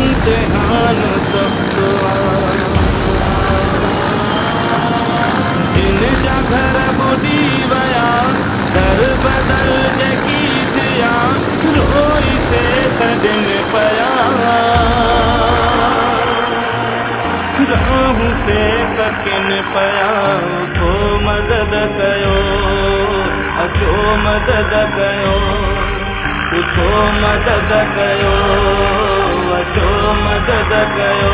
इम्तिहान सख़्तु जिन जा घर ॿुॾी विया दर बदल जेकी थिया रोई से तॾहिं पिया रहूं से ककिन पिया को मदद कयो अचो मदद कयो पुछो मदद कयो अचो मदद कयो